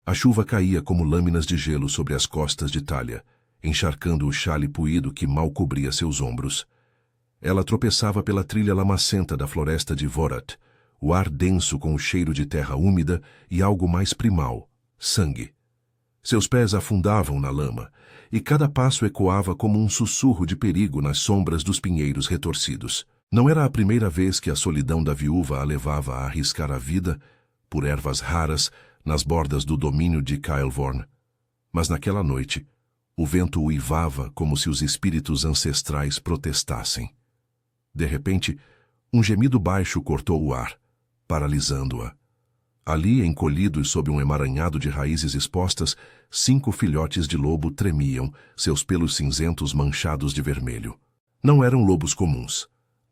A chuva caía como lâminas de gelo sobre as costas de Thalia, encharcando o xale puído que mal cobria seus ombros. Ela tropeçava pela trilha lamacenta da floresta de Vorat, o ar denso com o cheiro de terra úmida e algo mais primal, sangue. Seus pés afundavam na lama, e cada passo ecoava como um sussurro de perigo nas sombras dos pinheiros retorcidos. Não era a primeira vez que a solidão da viúva a levava a arriscar a vida, por ervas raras, nas bordas do domínio de Kaelvorn. Mas naquela noite, o vento uivava como se os espíritos ancestrais protestassem. De repente, um gemido baixo cortou o ar, paralisando-a. Ali, encolhidos sob um emaranhado de raízes expostas, 5 filhotes de lobo tremiam, seus pelos cinzentos manchados de vermelho. Não eram lobos comuns.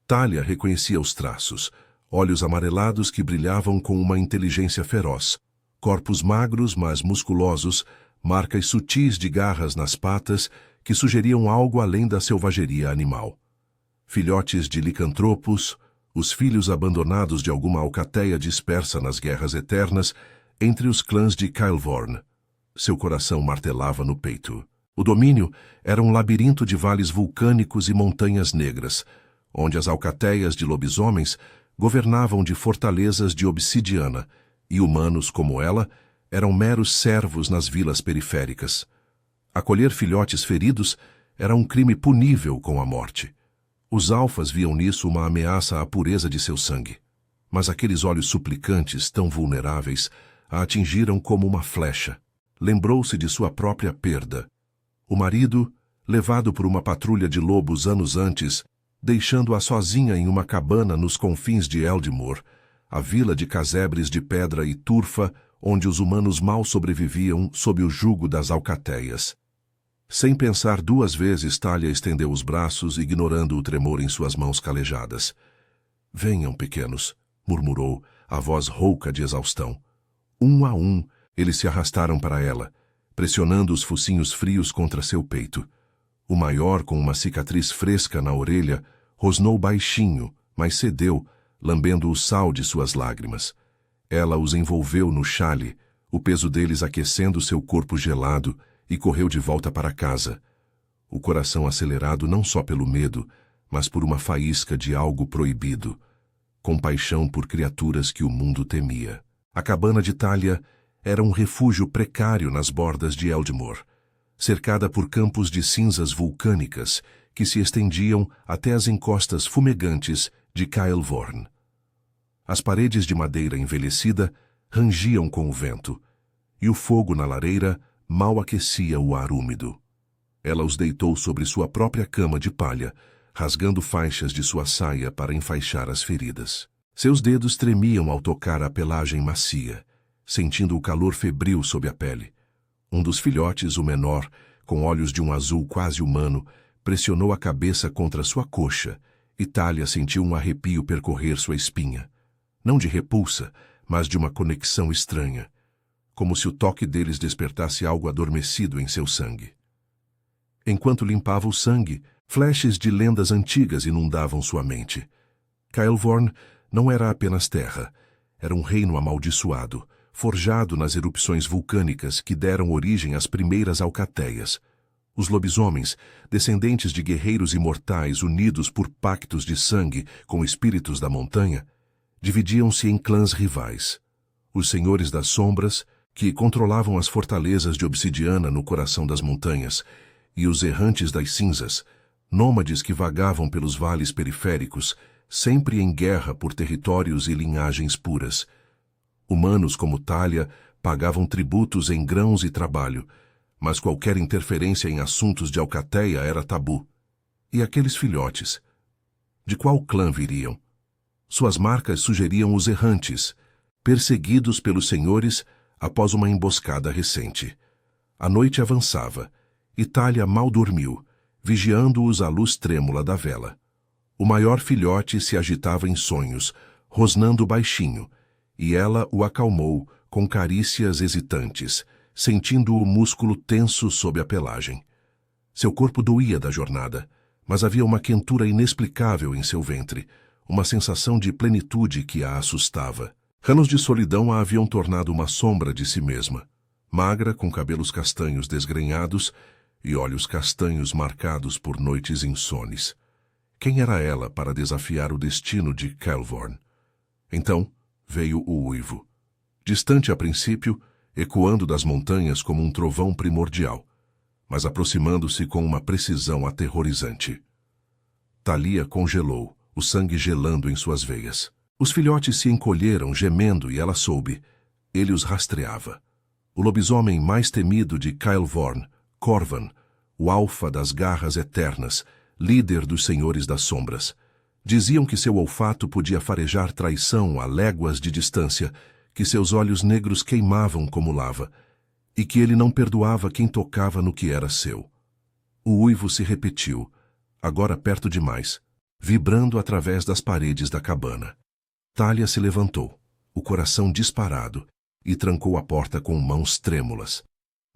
Thalia reconhecia os traços, olhos amarelados que brilhavam com uma inteligência feroz, corpos magros, mas musculosos, marcas sutis de garras nas patas que sugeriam algo além da selvageria animal. Filhotes de licantropos, os filhos abandonados de alguma alcateia dispersa nas guerras eternas entre os clãs de Kaelvorn. Seu coração martelava no peito. O domínio era um labirinto de vales vulcânicos e montanhas negras, onde as alcateias de lobisomens governavam de fortalezas de obsidiana, e humanos como ela eram meros servos nas vilas periféricas. Acolher filhotes feridos era um crime punível com a morte. Os alfas viam nisso uma ameaça à pureza de seu sangue. Mas aqueles olhos suplicantes, tão vulneráveis, a atingiram como uma flecha. Lembrou-se de sua própria perda. O marido, levado por uma patrulha de lobos anos antes, deixando-a sozinha em uma cabana nos confins de Eldimor, a vila de casebres de pedra e turfa, onde os humanos mal sobreviviam sob o jugo das alcateias. Sem pensar 2 vezes, Thalia estendeu os braços, ignorando o tremor em suas mãos calejadas. "Venham, pequenos", murmurou, a voz rouca de exaustão. Um a um, eles se arrastaram para ela, pressionando os focinhos frios contra seu peito. O maior, com uma cicatriz fresca na orelha, rosnou baixinho, mas cedeu, lambendo o sal de suas lágrimas. Ela os envolveu no xale, o peso deles aquecendo seu corpo gelado, e correu de volta para casa, o coração acelerado não só pelo medo, mas por uma faísca de algo proibido, compaixão por criaturas que o mundo temia. A cabana de Thalia era um refúgio precário nas bordas de Eldimor, cercada por campos de cinzas vulcânicas que se estendiam até as encostas fumegantes de Kaelvorn. As paredes de madeira envelhecida rangiam com o vento, e o fogo na lareira mal aquecia o ar úmido. Ela os deitou sobre sua própria cama de palha, rasgando faixas de sua saia para enfaixar as feridas. Seus dedos tremiam ao tocar a pelagem macia, sentindo o calor febril sob a pele. Um dos filhotes, o menor, com olhos de um azul quase humano, pressionou a cabeça contra sua coxa, e Thalia sentiu um arrepio percorrer sua espinha. Não de repulsa, mas de uma conexão estranha, como se o toque deles despertasse algo adormecido em seu sangue. Enquanto limpava o sangue, flashes de lendas antigas inundavam sua mente. Kaelvorn não era apenas terra, era um reino amaldiçoado, forjado nas erupções vulcânicas que deram origem às primeiras alcateias. Os lobisomens, descendentes de guerreiros imortais unidos por pactos de sangue com espíritos da montanha, dividiam-se em clãs rivais. Os senhores das sombras, que controlavam as fortalezas de obsidiana no coração das montanhas, e os errantes das cinzas, nômades que vagavam pelos vales periféricos, sempre em guerra por territórios e linhagens puras. Humanos como Thalia pagavam tributos em grãos e trabalho, mas qualquer interferência em assuntos de alcateia era tabu. E aqueles filhotes? De qual clã viriam? Suas marcas sugeriam os errantes, perseguidos pelos senhores após uma emboscada recente. A noite avançava, e Thalia mal dormiu, vigiando-os à luz trêmula da vela. O maior filhote se agitava em sonhos, rosnando baixinho, e ela o acalmou com carícias hesitantes, sentindo o músculo tenso sob a pelagem. Seu corpo doía da jornada, mas havia uma quentura inexplicável em seu ventre, uma sensação de plenitude que a assustava. Anos de solidão a haviam tornado uma sombra de si mesma. magra, com cabelos castanhos desgrenhados e olhos castanhos marcados por noites insones. Quem era ela para desafiar o destino de Kael'thorn? Então veio o uivo. Distante a princípio, ecoando das montanhas como um trovão primordial, mas aproximando-se com uma precisão aterrorizante. Thalia congelou, o sangue gelando em suas veias. Os filhotes se encolheram, gemendo, e ela soube. Ele os rastreava. O lobisomem mais temido de Kael'thorn, Corvan, o alfa das garras eternas, líder dos senhores das sombras. Diziam que seu olfato podia farejar traição a léguas de distância, que seus olhos negros queimavam como lava, e que ele não perdoava quem tocava no que era seu. O uivo se repetiu, agora perto demais, vibrando através das paredes da cabana. Thalia se levantou, o coração disparado, e trancou a porta com mãos trêmulas.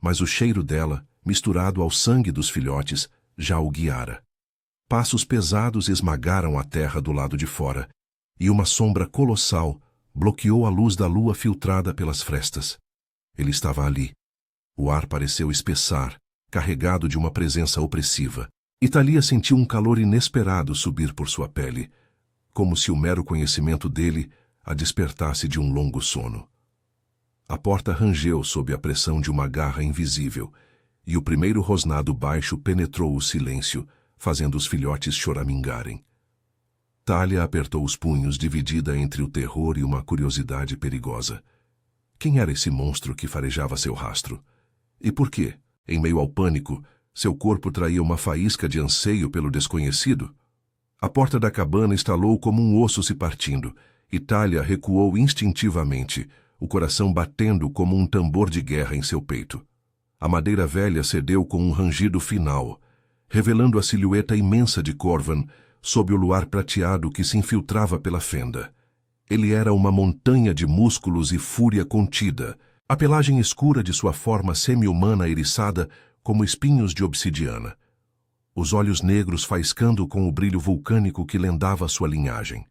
Mas o cheiro dela, misturado ao sangue dos filhotes, já o guiara. Passos pesados esmagaram a terra do lado de fora, e uma sombra colossal bloqueou a luz da lua filtrada pelas frestas. Ele estava ali. O ar pareceu espessar, carregado de uma presença opressiva, e Thalia sentiu um calor inesperado subir por sua pele, como se o mero conhecimento dele a despertasse de um longo sono. A porta rangeu sob a pressão de uma garra invisível, e o primeiro rosnado baixo penetrou o silêncio, fazendo os filhotes choramingarem. Thalia apertou os punhos, dividida entre o terror e uma curiosidade perigosa. Quem era esse monstro que farejava seu rastro? E por que, em meio ao pânico, seu corpo traía uma faísca de anseio pelo desconhecido? A porta da cabana estalou como um osso se partindo, e Thalia recuou instintivamente, o coração batendo como um tambor de guerra em seu peito. A madeira velha cedeu com um rangido final, revelando a silhueta imensa de Corvan sob o luar prateado que se infiltrava pela fenda. Ele era uma montanha de músculos e fúria contida, a pelagem escura de sua forma semi-humana eriçada como espinhos de obsidiana. Os olhos negros faiscando com o brilho vulcânico que lendava sua linhagem.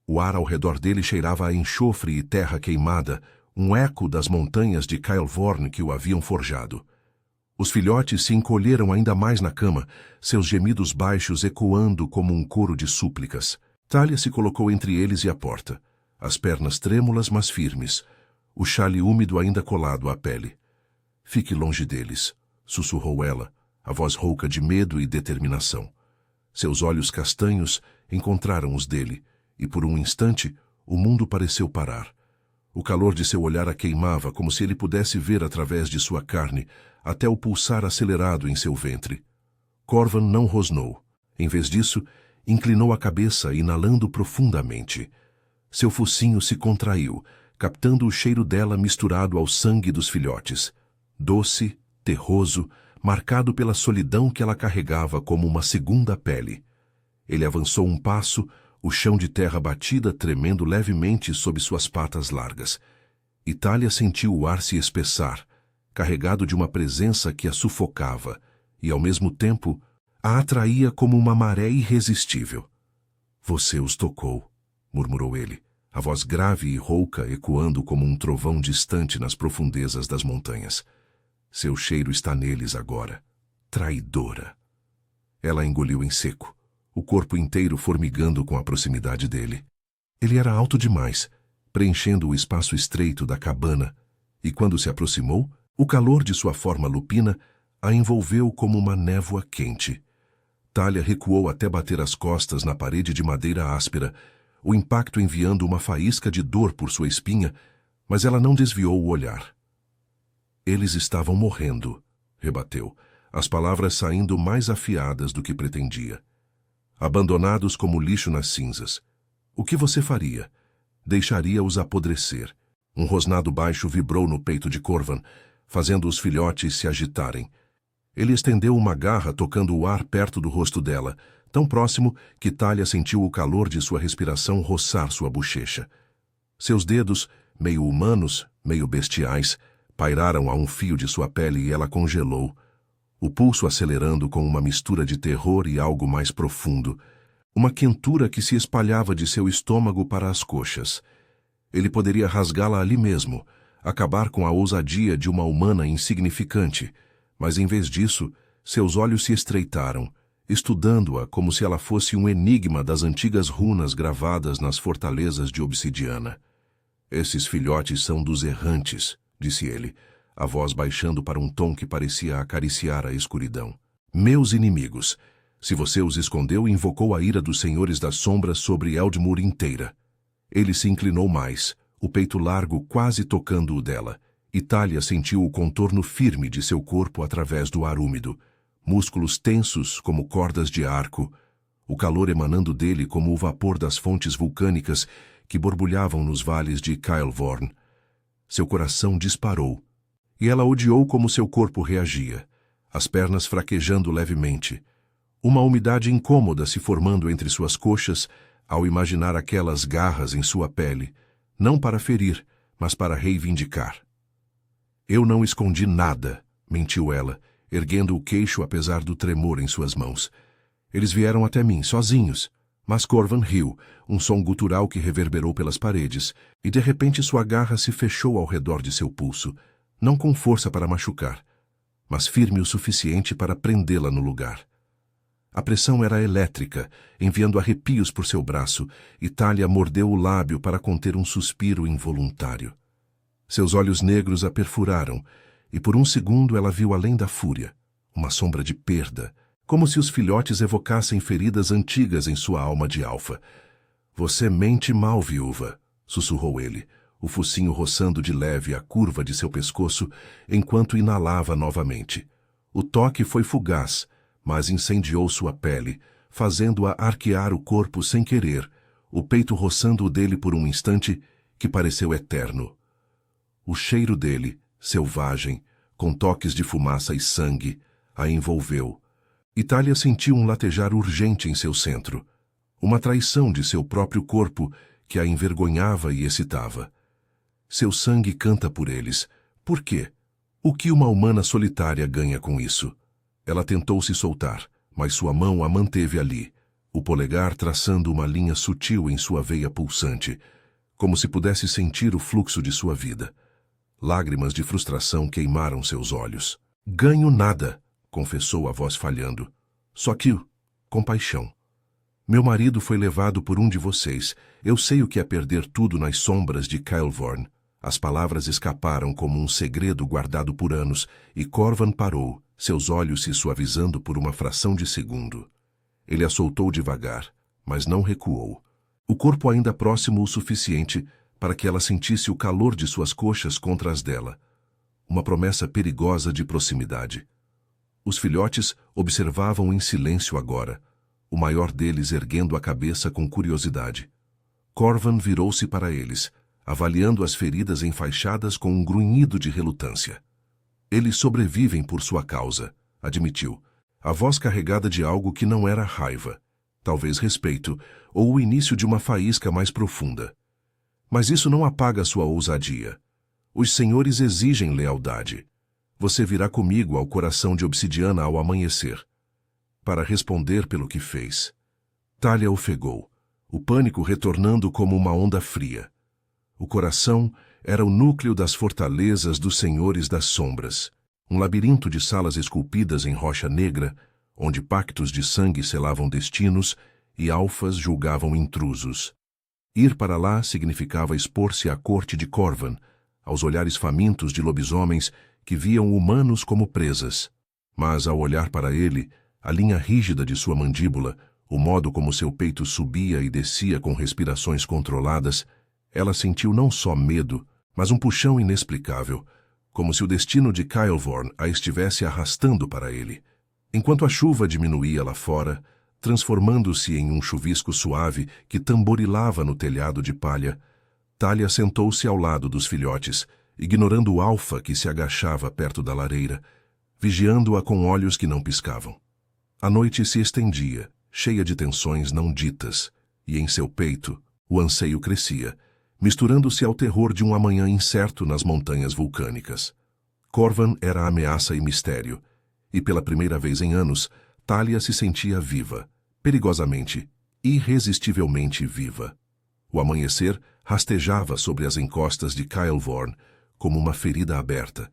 O ar ao redor dele cheirava a enxofre e terra queimada, um eco das montanhas de Kael'thorn que o haviam forjado. Os filhotes se encolheram ainda mais na cama, seus gemidos baixos ecoando como um coro de súplicas. Thalia se colocou entre eles e a porta, as pernas trêmulas mas firmes, o xale úmido ainda colado à pele. «Fique longe deles», sussurrou ela, a voz rouca de medo e determinação. Seus olhos castanhos encontraram os dele, e por um instante o mundo pareceu parar. O calor de seu olhar a queimava como se ele pudesse ver através de sua carne, até o pulsar acelerado em seu ventre. Corvan não rosnou. Em vez disso, inclinou a cabeça, inalando profundamente. Seu focinho se contraiu, captando o cheiro dela misturado ao sangue dos filhotes. Doce, terroso, marcado pela solidão que ela carregava como uma segunda pele. Ele avançou um passo, o chão de terra batida tremendo levemente sob suas patas largas. E Thalia sentiu o ar se espessar, carregado de uma presença que a sufocava e, ao mesmo tempo, a atraía como uma maré irresistível. «Você os tocou», murmurou ele, a voz grave e rouca ecoando como um trovão distante nas profundezas das montanhas. «Seu cheiro está neles agora. Traidora!» Ela engoliu em seco, o corpo inteiro formigando com a proximidade dele. Ele era alto demais, preenchendo o espaço estreito da cabana, e quando se aproximou, o calor de sua forma lupina a envolveu como uma névoa quente. Thalia recuou até bater as costas na parede de madeira áspera, o impacto enviando uma faísca de dor por sua espinha, mas ela não desviou o olhar. «Eles estavam morrendo», rebateu, as palavras saindo mais afiadas do que pretendia. «Abandonados como lixo nas cinzas. O que você faria? Deixaria-os apodrecer». Um rosnado baixo vibrou no peito de Corvan, fazendo os filhotes se agitarem. Ele estendeu uma garra tocando o ar perto do rosto dela, tão próximo que Thalia sentiu o calor de sua respiração roçar sua bochecha. Seus dedos, meio humanos, meio bestiais, pairaram a um fio de sua pele e ela congelou, o pulso acelerando com uma mistura de terror e algo mais profundo, uma quentura que se espalhava de seu estômago para as coxas. Ele poderia rasgá-la ali mesmo, acabar com a ousadia de uma humana insignificante, mas em vez disso, seus olhos se estreitaram, estudando-a como se ela fosse um enigma das antigas runas gravadas nas fortalezas de obsidiana. Esses filhotes são dos errantes, disse ele, a voz baixando para um tom que parecia acariciar a escuridão. Meus inimigos. Se você os escondeu, invocou a ira dos senhores das sombras sobre Eldmur inteira. Ele se inclinou mais, o peito largo quase tocando o dela. Thalia sentiu o contorno firme de seu corpo através do ar úmido, músculos tensos como cordas de arco, o calor emanando dele como o vapor das fontes vulcânicas que borbulhavam nos vales de Kaelvorn. Seu coração disparou, e ela odiou como seu corpo reagia, as pernas fraquejando levemente, uma umidade incômoda se formando entre suas coxas ao imaginar aquelas garras em sua pele, não para ferir, mas para reivindicar. Eu não escondi nada, mentiu ela, erguendo o queixo apesar do tremor em suas mãos. Eles vieram até mim, sozinhos. Mas Corvan riu, um som gutural que reverberou pelas paredes, e de repente sua garra se fechou ao redor de seu pulso, não com força para machucar, mas firme o suficiente para prendê-la no lugar. A pressão era elétrica, enviando arrepios por seu braço, e Thalia mordeu o lábio para conter um suspiro involuntário. Seus olhos negros a perfuraram, e por um segundo ela viu além da fúria, uma sombra de perda, como se os filhotes evocassem feridas antigas em sua alma de alfa. Você mente mal, viúva, sussurrou ele, o focinho roçando de leve a curva de seu pescoço, enquanto inalava novamente. O toque foi fugaz, mas incendiou sua pele, fazendo-a arquear o corpo sem querer, o peito roçando o dele por um instante que pareceu eterno. O cheiro dele, selvagem, com toques de fumaça e sangue, a envolveu. Thalia sentiu um latejar urgente em seu centro, uma traição de seu próprio corpo que a envergonhava e excitava. Seu sangue canta por eles. Por quê? O que uma humana solitária ganha com isso? Ela tentou se soltar, mas sua mão a manteve ali, o polegar traçando uma linha sutil em sua veia pulsante, como se pudesse sentir o fluxo de sua vida. Lágrimas de frustração queimaram seus olhos. Ganho nada, confessou a voz falhando. Só que compaixão. Meu marido foi levado por um de vocês. Eu sei o que é perder tudo nas sombras de Kaelvorn. As palavras escaparam como um segredo guardado por anos, e Corvan parou, seus olhos se suavizando por uma fração de segundo. Ele a soltou devagar, mas não recuou. O corpo ainda próximo o suficiente para que ela sentisse o calor de suas coxas contra as dela. Uma promessa perigosa de proximidade. Os filhotes observavam em silêncio agora, o maior deles erguendo a cabeça com curiosidade. Corvan virou-se para eles, avaliando as feridas enfaixadas com um grunhido de relutância. Eles sobrevivem por sua causa, admitiu, a voz carregada de algo que não era raiva, talvez respeito, ou o início de uma faísca mais profunda. Mas isso não apaga sua ousadia. Os senhores exigem lealdade. Você virá comigo ao coração de obsidiana ao amanhecer, para responder pelo que fez. Thalia ofegou, o pânico retornando como uma onda fria. O coração era o núcleo das fortalezas dos senhores das sombras, um labirinto de salas esculpidas em rocha negra, onde pactos de sangue selavam destinos e alfas julgavam intrusos. Ir para lá significava expor-se à corte de Corvan, aos olhares famintos de lobisomens que viam humanos como presas. Mas, ao olhar para ele, a linha rígida de sua mandíbula, o modo como seu peito subia e descia com respirações controladas, ela sentiu não só medo, mas um puxão inexplicável, como se o destino de Kaelvorn a estivesse arrastando para ele. Enquanto a chuva diminuía lá fora, transformando-se em um chuvisco suave que tamborilava no telhado de palha, Thalia sentou-se ao lado dos filhotes, ignorando o alfa que se agachava perto da lareira, vigiando-a com olhos que não piscavam. A noite se estendia, cheia de tensões não ditas, e em seu peito o anseio crescia, misturando-se ao terror de um amanhã incerto nas montanhas vulcânicas. Corvan era ameaça e mistério, e pela primeira vez em anos, Thalia se sentia viva, perigosamente, irresistivelmente viva. O amanhecer rastejava sobre as encostas de Kaelvorn, como uma ferida aberta,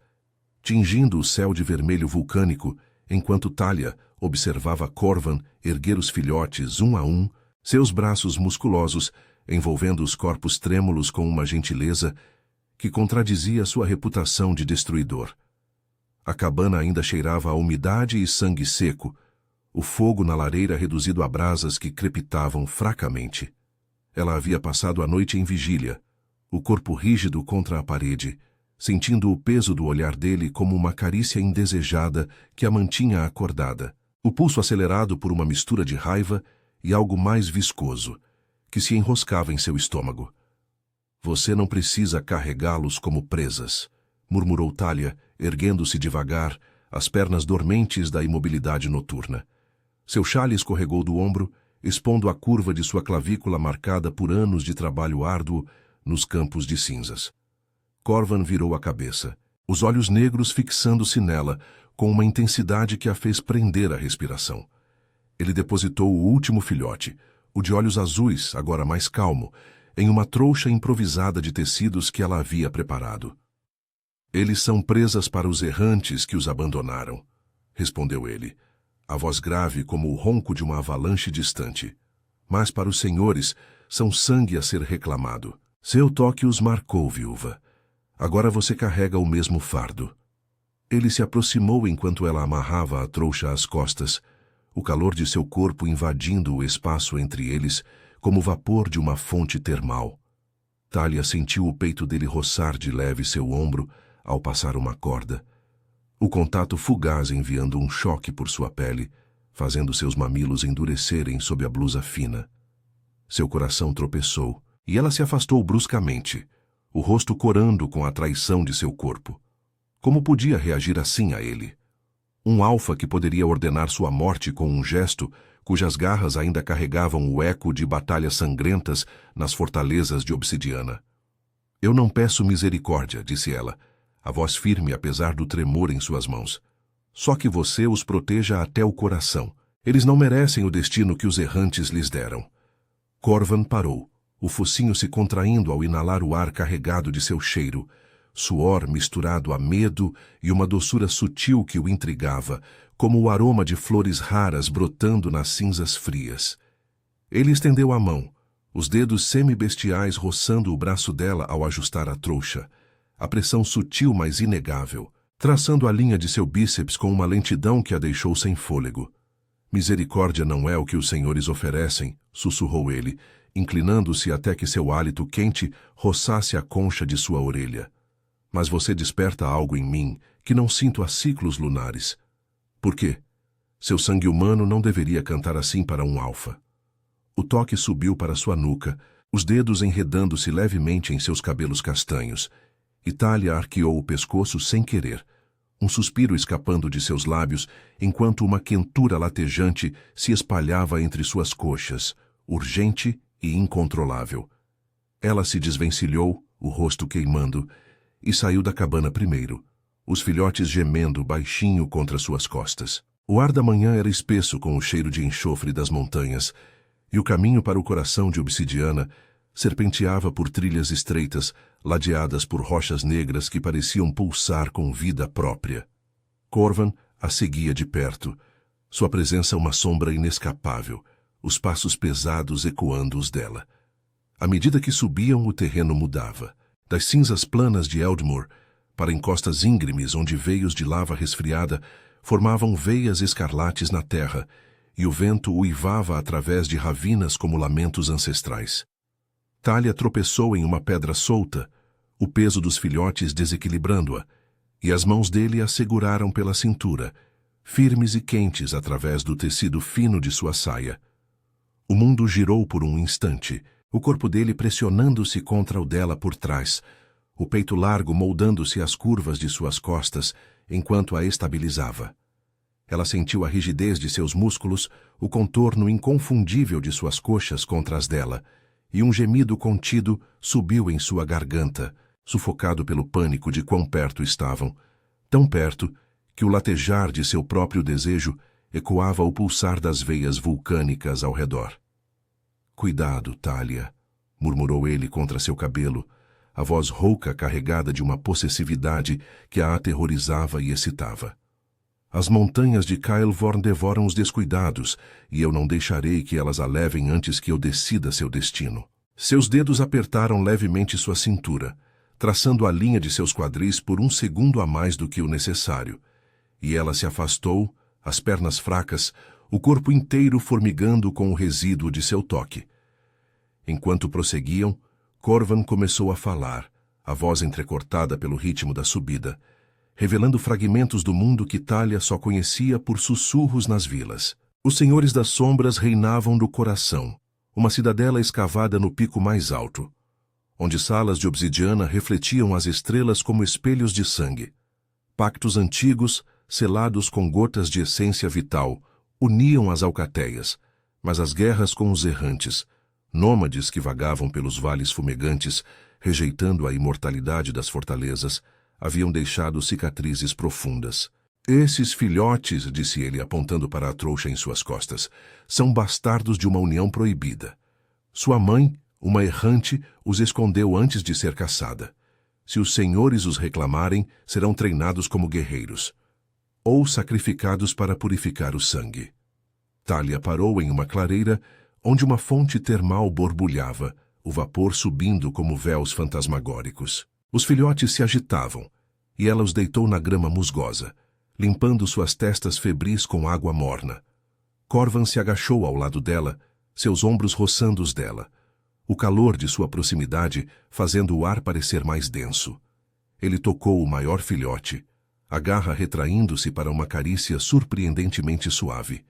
tingindo o céu de vermelho vulcânico, enquanto Thalia observava Corvan erguer os filhotes um a um, seus braços musculosos envolvendo os corpos trêmulos com uma gentileza que contradizia sua reputação de destruidor. A cabana ainda cheirava a umidade e sangue seco, o fogo na lareira reduzido a brasas que crepitavam fracamente. Ela havia passado a noite em vigília, o corpo rígido contra a parede, sentindo o peso do olhar dele como uma carícia indesejada que a mantinha acordada, o pulso acelerado por uma mistura de raiva e algo mais viscoso, que se enroscava em seu estômago. Você não precisa carregá-los como presas, murmurou Thalia, erguendo-se devagar, as pernas dormentes da imobilidade noturna. Seu chale escorregou do ombro, expondo a curva de sua clavícula marcada por anos de trabalho árduo nos campos de cinzas. Corvan virou a cabeça, os olhos negros fixando-se nela, com uma intensidade que a fez prender a respiração. Ele depositou o último filhote, o de olhos azuis, agora mais calmo, em uma trouxa improvisada de tecidos que ela havia preparado. Eles são presas para os errantes que os abandonaram, respondeu ele, a voz grave como o ronco de uma avalanche distante. Mas para os senhores, são sangue a ser reclamado. Seu toque os marcou, viúva. Agora você carrega o mesmo fardo. Ele se aproximou enquanto ela amarrava a trouxa às costas, o calor de seu corpo invadindo o espaço entre eles como o vapor de uma fonte termal. Thalia sentiu o peito dele roçar de leve seu ombro ao passar uma corda. O contato fugaz enviando um choque por sua pele, fazendo seus mamilos endurecerem sob a blusa fina. Seu coração tropeçou, e ela se afastou bruscamente, o rosto corando com a traição de seu corpo. Como podia reagir assim a ele? Um alfa que poderia ordenar sua morte com um gesto, cujas garras ainda carregavam o eco de batalhas sangrentas nas fortalezas de obsidiana. Eu não peço misericórdia, disse ela, a voz firme apesar do tremor em suas mãos. Só que você os proteja até o coração. Eles não merecem o destino que os errantes lhes deram. Corvan parou, o focinho se contraindo ao inalar o ar carregado de seu cheiro, suor misturado a medo e uma doçura sutil que o intrigava, como o aroma de flores raras brotando nas cinzas frias. Ele estendeu a mão, os dedos semi-bestiais roçando o braço dela ao ajustar a trouxa, a pressão sutil mas inegável, traçando a linha de seu bíceps com uma lentidão que a deixou sem fôlego. Misericórdia não é o que os senhores oferecem, sussurrou ele, inclinando-se até que seu hálito quente roçasse a concha de sua orelha. Mas você desperta algo em mim que não sinto há ciclos lunares. Por quê? Seu sangue humano não deveria cantar assim para um alfa. O toque subiu para sua nuca, os dedos enredando-se levemente em seus cabelos castanhos, e Thalia arqueou o pescoço sem querer, um suspiro escapando de seus lábios, enquanto uma quentura latejante se espalhava entre suas coxas, urgente e incontrolável. Ela se desvencilhou, o rosto queimando, e saiu da cabana primeiro, os filhotes gemendo baixinho contra suas costas. O ar da manhã era espesso com o cheiro de enxofre das montanhas, e o caminho para o coração de obsidiana serpenteava por trilhas estreitas, ladeadas por rochas negras que pareciam pulsar com vida própria. Corvan a seguia de perto, sua presença uma sombra inescapável, os passos pesados ecoando os dela. À medida que subiam, o terreno mudava, das cinzas planas de Eldmoor para encostas íngremes onde veios de lava resfriada formavam veias escarlates na terra, e o vento uivava através de ravinas como lamentos ancestrais. Thalia tropeçou em uma pedra solta, o peso dos filhotes desequilibrando-a, e as mãos dele a seguraram pela cintura, firmes e quentes através do tecido fino de sua saia. O mundo girou por um instante, o corpo dele pressionando-se contra o dela por trás, o peito largo moldando-se às curvas de suas costas enquanto a estabilizava. Ela sentiu a rigidez de seus músculos, o contorno inconfundível de suas coxas contra as dela, e um gemido contido subiu em sua garganta, sufocado pelo pânico de quão perto estavam, tão perto que o latejar de seu próprio desejo ecoava o pulsar das veias vulcânicas ao redor. Cuidado, Thalia, murmurou ele contra seu cabelo, a voz rouca carregada de uma possessividade que a aterrorizava e excitava. As montanhas de Caelvorn devoram os descuidados, e eu não deixarei que elas a levem antes que eu decida seu destino. Seus dedos apertaram levemente sua cintura, traçando a linha de seus quadris por um segundo a mais do que o necessário, e ela se afastou, as pernas fracas, o corpo inteiro formigando com o resíduo de seu toque. Enquanto prosseguiam, Corvan começou a falar, a voz entrecortada pelo ritmo da subida, revelando fragmentos do mundo que Thalia só conhecia por sussurros nas vilas. Os Senhores das Sombras reinavam no coração, uma cidadela escavada no pico mais alto, onde salas de obsidiana refletiam as estrelas como espelhos de sangue. Pactos antigos, selados com gotas de essência vital, uniam as alcateias, mas as guerras com os errantes, nômades que vagavam pelos vales fumegantes, rejeitando a imortalidade das fortalezas, haviam deixado cicatrizes profundas. Esses filhotes, disse ele apontando para a trouxa em suas costas, são bastardos de uma união proibida. Sua mãe, uma errante, os escondeu antes de ser caçada. Se os senhores os reclamarem, serão treinados como guerreiros, ou sacrificados para purificar o sangue. Thalia parou em uma clareira, onde uma fonte termal borbulhava, o vapor subindo como véus fantasmagóricos. Os filhotes se agitavam, e ela os deitou na grama musgosa, limpando suas testas febris com água morna. Corvan se agachou ao lado dela, seus ombros roçando os dela, o calor de sua proximidade fazendo o ar parecer mais denso. Ele tocou o maior filhote, a garra retraindo-se para uma carícia surpreendentemente suave.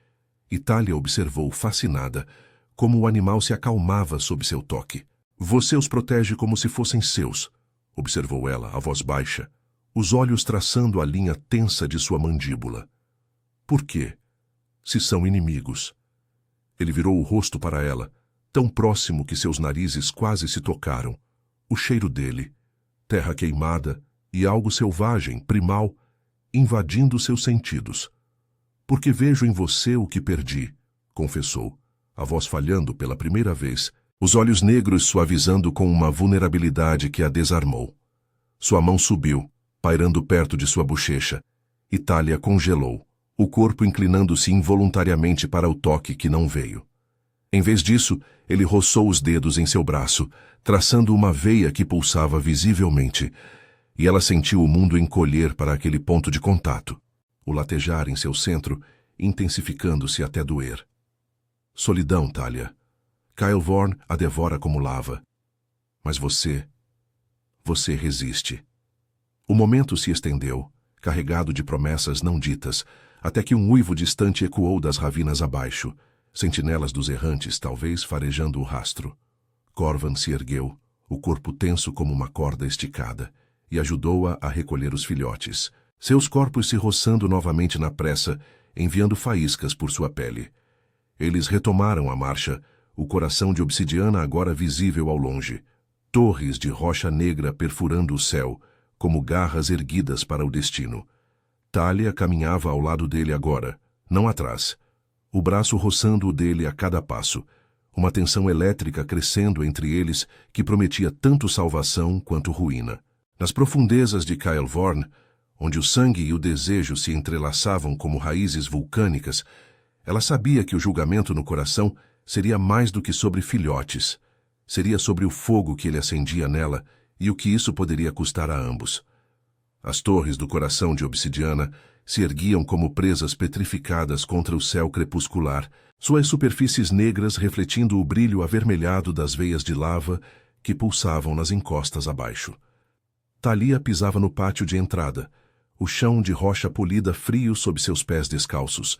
E Thalia observou, fascinada, como o animal se acalmava sob seu toque. Você os protege como se fossem seus, observou ela, a voz baixa, os olhos traçando a linha tensa de sua mandíbula. Por quê? Se são inimigos. Ele virou o rosto para ela, tão próximo que seus narizes quase se tocaram. O cheiro dele, terra queimada e algo selvagem, primal, invadindo seus sentidos. Porque vejo em você o que perdi, confessou, a voz falhando pela primeira vez, os olhos negros suavizando com uma vulnerabilidade que a desarmou. Sua mão subiu, pairando perto de sua bochecha, e Thalia congelou, o corpo inclinando-se involuntariamente para o toque que não veio. Em vez disso, ele roçou os dedos em seu braço, traçando uma veia que pulsava visivelmente, e ela sentiu o mundo encolher para aquele ponto de contato, o latejar em seu centro, intensificando-se até doer. Solidão, Thalia. Caelvorn a devora como lava. Mas você resiste. O momento se estendeu, carregado de promessas não ditas, até que um uivo distante ecoou das ravinas abaixo, sentinelas dos errantes talvez farejando o rastro. Corvan se ergueu, o corpo tenso como uma corda esticada, e ajudou-a a recolher os filhotes, seus corpos se roçando novamente na pressa, enviando faíscas por sua pele. Eles retomaram a marcha, o coração de obsidiana agora visível ao longe, torres de rocha negra perfurando o céu, como garras erguidas para o destino. Thalia caminhava ao lado dele agora, não atrás, o braço roçando o dele a cada passo, uma tensão elétrica crescendo entre eles que prometia tanto salvação quanto ruína. Nas profundezas de Caelvorn, onde o sangue e o desejo se entrelaçavam como raízes vulcânicas, ela sabia que o julgamento no coração seria mais do que sobre filhotes, seria sobre o fogo que ele acendia nela e o que isso poderia custar a ambos. As torres do coração de obsidiana se erguiam como presas petrificadas contra o céu crepuscular, suas superfícies negras refletindo o brilho avermelhado das veias de lava que pulsavam nas encostas abaixo. Thalia pisava no pátio de entrada, o chão de rocha polida frio sob seus pés descalços,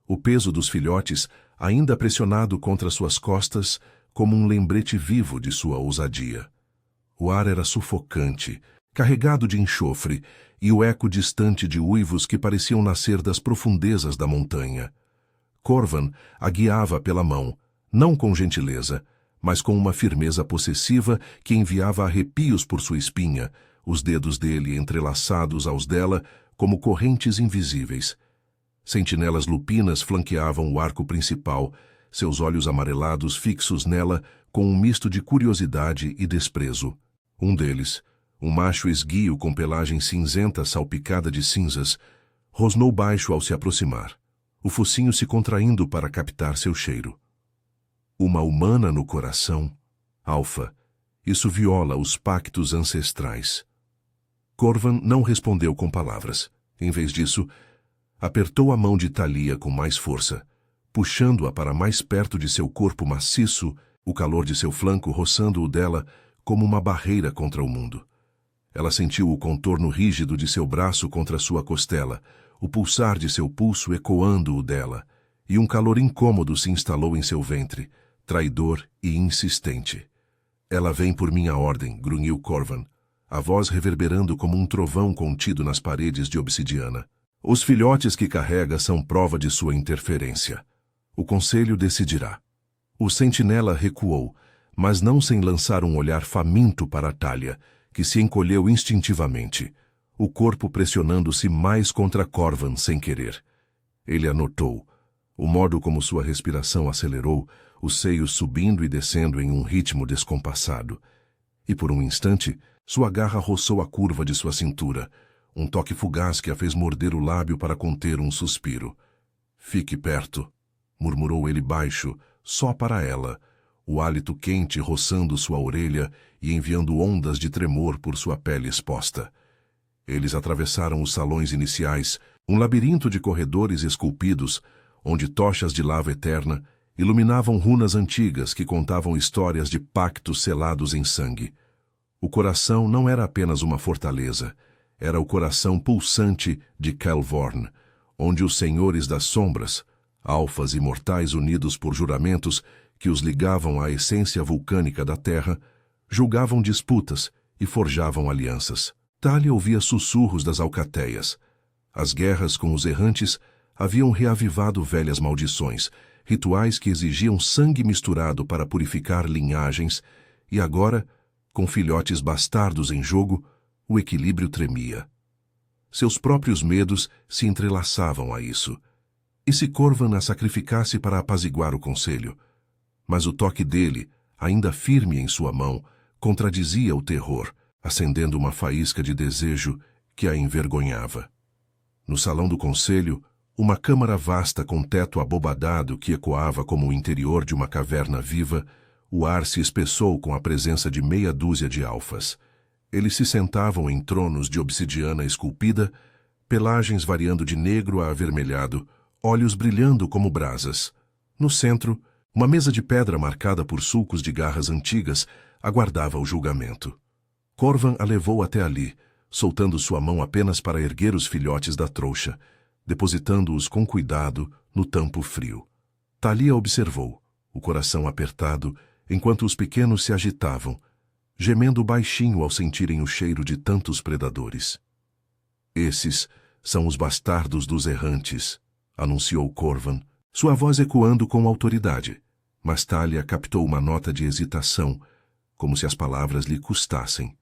o peso dos filhotes ainda pressionado contra suas costas como um lembrete vivo de sua ousadia. O ar era sufocante, carregado de enxofre, e o eco distante de uivos que pareciam nascer das profundezas da montanha. Corvan a guiava pela mão, não com gentileza, mas com uma firmeza possessiva que enviava arrepios por sua espinha, os dedos dele entrelaçados aos dela como correntes invisíveis. Sentinelas lupinas flanqueavam o arco principal, seus olhos amarelados fixos nela com um misto de curiosidade e desprezo. Um deles, um macho esguio com pelagem cinzenta salpicada de cinzas, rosnou baixo ao se aproximar, o focinho se contraindo para captar seu cheiro. Uma humana no coração? Alfa, isso viola os pactos ancestrais. Corvan não respondeu com palavras. Em vez disso, apertou a mão de Thalia com mais força, puxando-a para mais perto de seu corpo maciço, o calor de seu flanco roçando o dela como uma barreira contra o mundo. Ela sentiu o contorno rígido de seu braço contra sua costela, o pulsar de seu pulso ecoando o dela, e um calor incômodo se instalou em seu ventre, traidor e insistente. Ela vem por minha ordem, grunhiu Corvan, a voz reverberando como um trovão contido nas paredes de obsidiana. Os filhotes que carrega são prova de sua interferência. O conselho decidirá. O sentinela recuou, mas não sem lançar um olhar faminto para Thalia, que se encolheu instintivamente, o corpo pressionando-se mais contra Corvan sem querer. Ele anotou o modo como sua respiração acelerou, os seios subindo e descendo em um ritmo descompassado. E por um instante, sua garra roçou a curva de sua cintura, um toque fugaz que a fez morder o lábio para conter um suspiro. Fique perto, murmurou ele baixo, só para ela, o hálito quente roçando sua orelha e enviando ondas de tremor por sua pele exposta. Eles atravessaram os salões iniciais, um labirinto de corredores esculpidos, onde tochas de lava eterna iluminavam runas antigas que contavam histórias de pactos selados em sangue. O coração não era apenas uma fortaleza, era o coração pulsante de Kelvorn, onde os senhores das sombras, alfas imortais unidos por juramentos que os ligavam à essência vulcânica da terra, julgavam disputas e forjavam alianças. Thalia ouvia sussurros das alcateias. As guerras com os errantes haviam reavivado velhas maldições, rituais que exigiam sangue misturado para purificar linhagens, e agora, com filhotes bastardos em jogo, o equilíbrio tremia. Seus próprios medos se entrelaçavam a isso. E se Corvan a sacrificasse para apaziguar o conselho? Mas o toque dele, ainda firme em sua mão, contradizia o terror, acendendo uma faísca de desejo que a envergonhava. No salão do conselho, uma câmara vasta com teto abobadado que ecoava como o interior de uma caverna viva, o ar se espessou com a presença de meia dúzia de alfas. Eles se sentavam em tronos de obsidiana esculpida, pelagens variando de negro a avermelhado, olhos brilhando como brasas. No centro, uma mesa de pedra marcada por sulcos de garras antigas aguardava o julgamento. Corvan a levou até ali, soltando sua mão apenas para erguer os filhotes da trouxa, depositando-os com cuidado no tampo frio. Thalia observou, o coração apertado, enquanto os pequenos se agitavam, gemendo baixinho ao sentirem o cheiro de tantos predadores. Esses são os bastardos dos errantes, anunciou Corvan, sua voz ecoando com autoridade, mas Thalia captou uma nota de hesitação, como se as palavras lhe custassem.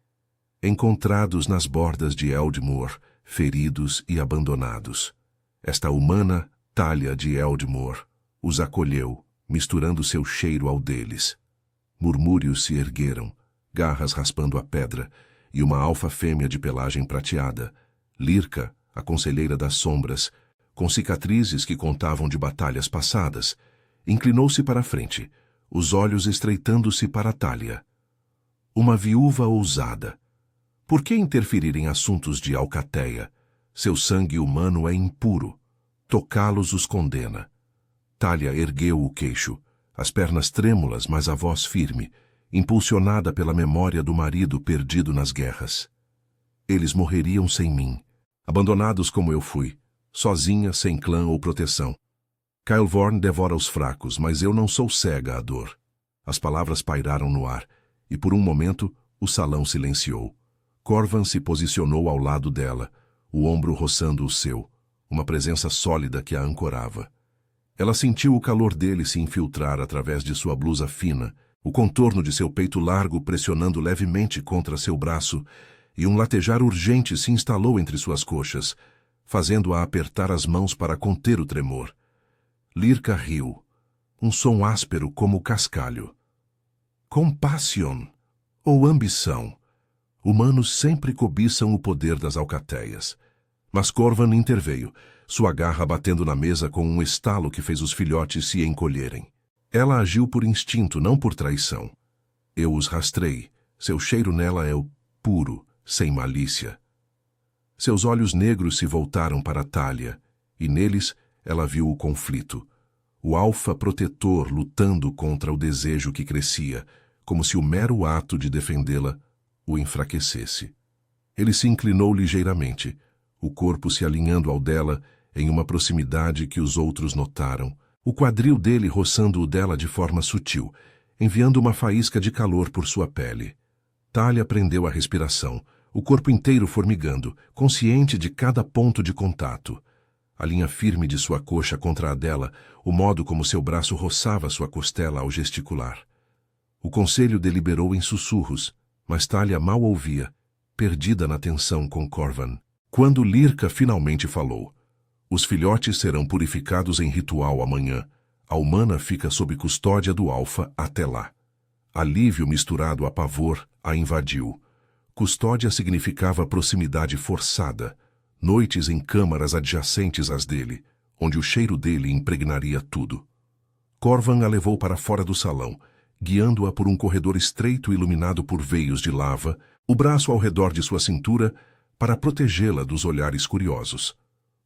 Encontrados nas bordas de Eldmoor, feridos e abandonados. Esta humana Thalia de Eldmoor os acolheu, misturando seu cheiro ao deles. Murmúrios se ergueram, garras raspando a pedra, e uma alfa fêmea de pelagem prateada, Lirka, a conselheira das sombras, com cicatrizes que contavam de batalhas passadas, inclinou-se para a frente, os olhos estreitando-se para Thalia. Uma viúva ousada. Por que interferir em assuntos de alcateia? Seu sangue humano é impuro. Tocá-los os condena. Thalia ergueu o queixo, as pernas trêmulas, mas a voz firme, impulsionada pela memória do marido perdido nas guerras. Eles morreriam sem mim, abandonados como eu fui, sozinha, sem clã ou proteção. Kelvorn devora os fracos, mas eu não sou cega à dor. As palavras pairaram no ar, e por um momento o salão silenciou. Corvan se posicionou ao lado dela, o ombro roçando o seu, uma presença sólida que a ancorava. Ela sentiu o calor dele se infiltrar através de sua blusa fina, o contorno de seu peito largo pressionando levemente contra seu braço, e um latejar urgente se instalou entre suas coxas, fazendo-a apertar as mãos para conter o tremor. Lirka riu, um som áspero como cascalho. Compassion, ou ambição, Humanos sempre cobiçam o poder das alcateias. Mas Corvan interveio, sua garra batendo na mesa com um estalo que fez os filhotes se encolherem. Ela agiu por instinto, não por traição. Eu os rastrei. Seu cheiro nela é o puro, sem malícia. Seus olhos negros se voltaram para Thalia, e neles ela viu o conflito. O alfa protetor lutando contra o desejo que crescia, como se o mero ato de defendê-la o enfraquecesse. Ele se inclinou ligeiramente, o corpo se alinhando ao dela em uma proximidade que os outros notaram, o quadril dele roçando o dela de forma sutil, enviando uma faísca de calor por sua pele. Thalia prendeu a respiração, o corpo inteiro formigando, consciente de cada ponto de contato. A linha firme de sua coxa contra a dela, o modo como seu braço roçava sua costela ao gesticular. O conselho deliberou em sussurros, mas Thalia mal ouvia, perdida na tensão com Corvan. Quando Lirka finalmente falou, os filhotes serão purificados em ritual amanhã. A humana fica sob custódia do alfa até lá. Alívio misturado a pavor a invadiu. Custódia significava proximidade forçada, noites em câmaras adjacentes às dele, onde o cheiro dele impregnaria tudo. Corvan a levou para fora do salão, guiando-a por um corredor estreito iluminado por veios de lava, o braço ao redor de sua cintura, para protegê-la dos olhares curiosos.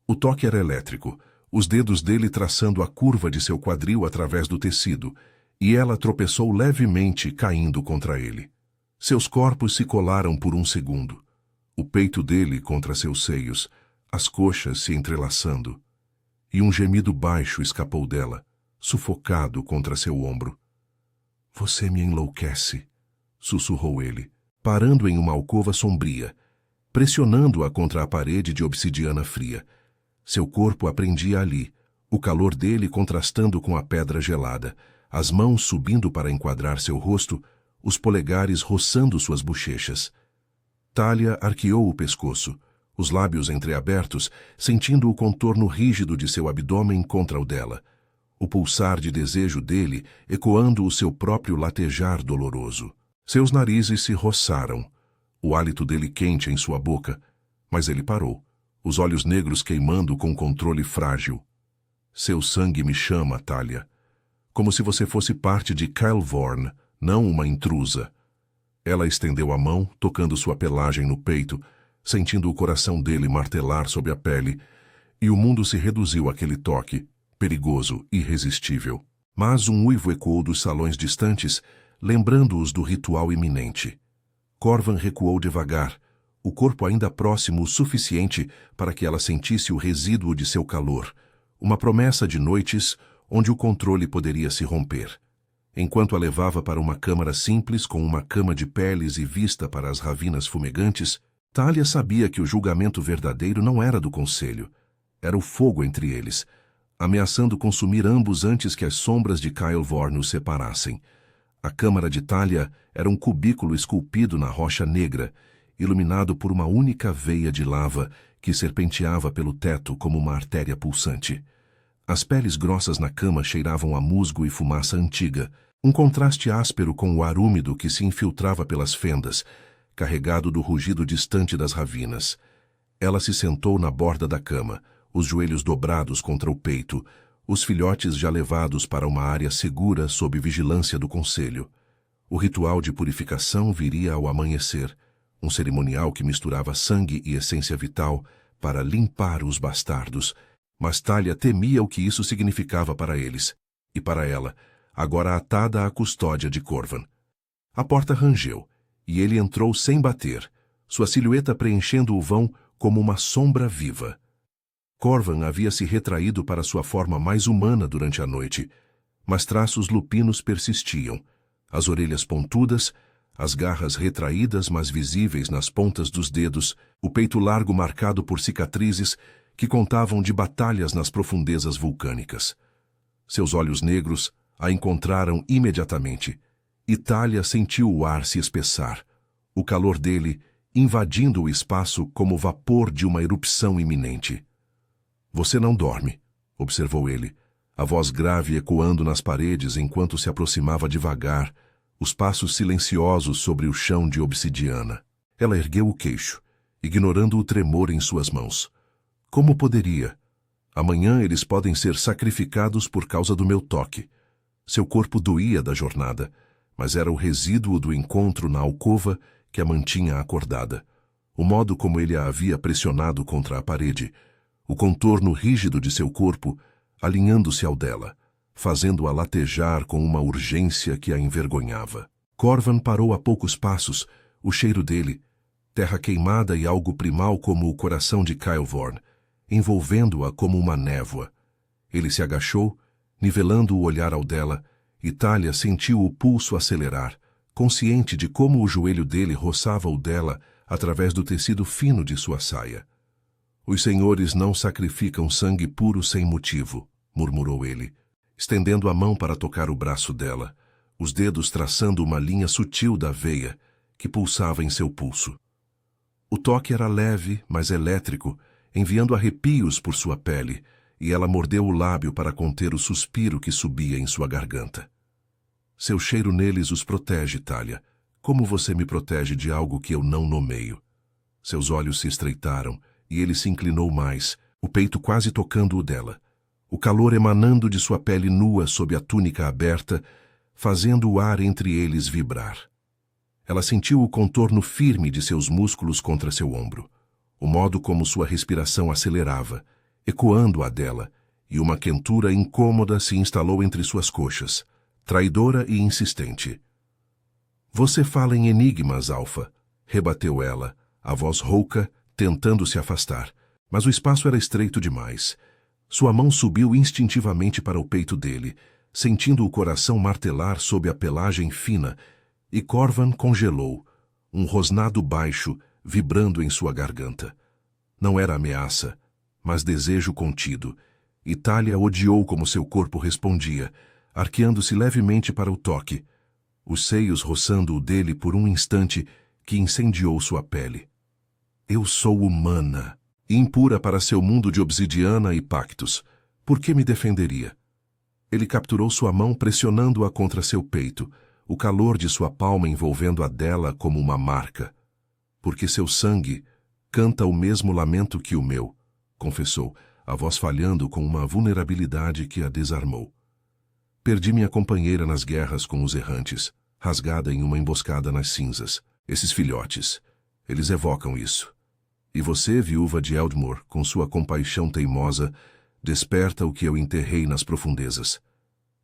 O toque era elétrico, os dedos dele traçando a curva de seu quadril através do tecido, e ela tropeçou levemente, caindo contra ele. Seus corpos se colaram por um segundo. O peito dele contra seus seios, as coxas se entrelaçando. E um gemido baixo escapou dela, sufocado contra seu ombro. "Você me enlouquece", sussurrou ele, parando em uma alcova sombria, pressionando-a contra a parede de obsidiana fria. Seu corpo a prendia ali, o calor dele contrastando com a pedra gelada, as mãos subindo para enquadrar seu rosto, os polegares roçando suas bochechas. Thalia arqueou o pescoço, os lábios entreabertos, sentindo o contorno rígido de seu abdômen contra o dela, o pulsar de desejo dele ecoando o seu próprio latejar doloroso. Seus narizes se roçaram, o hálito dele quente em sua boca, mas ele parou, os olhos negros queimando com controle frágil. "Seu sangue me chama, Thalia, como se você fosse parte de Kael'Vorn, não uma intrusa." Ela estendeu a mão, tocando sua pelagem no peito, sentindo o coração dele martelar sob a pele, e o mundo se reduziu àquele toque, perigoso, irresistível. Mas um uivo ecoou dos salões distantes, lembrando-os do ritual iminente. Corvan recuou devagar, o corpo ainda próximo o suficiente para que ela sentisse o resíduo de seu calor, uma promessa de noites onde o controle poderia se romper. Enquanto a levava para uma câmara simples com uma cama de peles e vista para as ravinas fumegantes, Thalia sabia que o julgamento verdadeiro não era do conselho. Era o fogo entre eles, ameaçando consumir ambos antes que as sombras de Kael'Vorn os separassem. A câmara de Thalia era um cubículo esculpido na rocha negra, iluminado por uma única veia de lava que serpenteava pelo teto como uma artéria pulsante. As peles grossas na cama cheiravam a musgo e fumaça antiga, um contraste áspero com o ar úmido que se infiltrava pelas fendas, carregado do rugido distante das ravinas. Ela se sentou na borda da cama, os joelhos dobrados contra o peito, os filhotes já levados para uma área segura sob vigilância do conselho. O ritual de purificação viria ao amanhecer, um cerimonial que misturava sangue e essência vital para limpar os bastardos, mas Thalia temia o que isso significava para eles, e para ela, agora atada à custódia de Corvan. A porta rangeu, e ele entrou sem bater, sua silhueta preenchendo o vão como uma sombra viva. Corvan havia se retraído para sua forma mais humana durante a noite, mas traços lupinos persistiam, as orelhas pontudas, as garras retraídas mas visíveis nas pontas dos dedos, o peito largo marcado por cicatrizes que contavam de batalhas nas profundezas vulcânicas. Seus olhos negros a encontraram imediatamente, e Thalia sentiu o ar se espessar, o calor dele invadindo o espaço como vapor de uma erupção iminente. "Você não dorme", observou ele, a voz grave ecoando nas paredes enquanto se aproximava devagar, os passos silenciosos sobre o chão de obsidiana. Ela ergueu o queixo, ignorando o tremor em suas mãos. Como poderia? Amanhã eles podem ser sacrificados por causa do meu toque. Seu corpo doía da jornada, mas era o resíduo do encontro na alcova que a mantinha acordada. O modo como ele a havia pressionado contra a parede, o contorno rígido de seu corpo, alinhando-se ao dela, fazendo-a latejar com uma urgência que a envergonhava. Corvan parou a poucos passos, o cheiro dele, terra queimada e algo primal como o coração de Kyle envolvendo-a como uma névoa. Ele se agachou, nivelando o olhar ao dela, e Talia sentiu o pulso acelerar, consciente de como o joelho dele roçava o dela através do tecido fino de sua saia. Os senhores não sacrificam sangue puro sem motivo, murmurou ele, estendendo a mão para tocar o braço dela, os dedos traçando uma linha sutil da veia que pulsava em seu pulso. O toque era leve, mas elétrico, enviando arrepios por sua pele, e ela mordeu o lábio para conter o suspiro que subia em sua garganta. Seu cheiro neles os protege, Talia, como você me protege de algo que eu não nomeio. Seus olhos se estreitaram, e ele se inclinou mais, o peito quase tocando o dela, o calor emanando de sua pele nua sob a túnica aberta, fazendo o ar entre eles vibrar. Ela sentiu o contorno firme de seus músculos contra seu ombro, o modo como sua respiração acelerava, ecoando a dela, e uma quentura incômoda se instalou entre suas coxas, traidora e insistente. Você fala em enigmas, Alfa, rebateu ela, a voz rouca, tentando se afastar, mas o espaço era estreito demais. Sua mão subiu instintivamente para o peito dele, sentindo o coração martelar sob a pelagem fina, e Corvan congelou, um rosnado baixo vibrando em sua garganta. Não era ameaça, mas desejo contido, e Talia odiou como seu corpo respondia, arqueando-se levemente para o toque, os seios roçando o dele por um instante que incendiou sua pele. Eu sou humana, impura para seu mundo de obsidiana e pactos. Por que me defenderia? Ele capturou sua mão pressionando-a contra seu peito, o calor de sua palma envolvendo a dela como uma marca. Porque seu sangue canta o mesmo lamento que o meu, confessou, a voz falhando com uma vulnerabilidade que a desarmou. Perdi minha companheira nas guerras com os errantes, rasgada em uma emboscada nas cinzas. Esses filhotes, eles evocam isso. E você, viúva de Eldmore, com sua compaixão teimosa, desperta o que eu enterrei nas profundezas.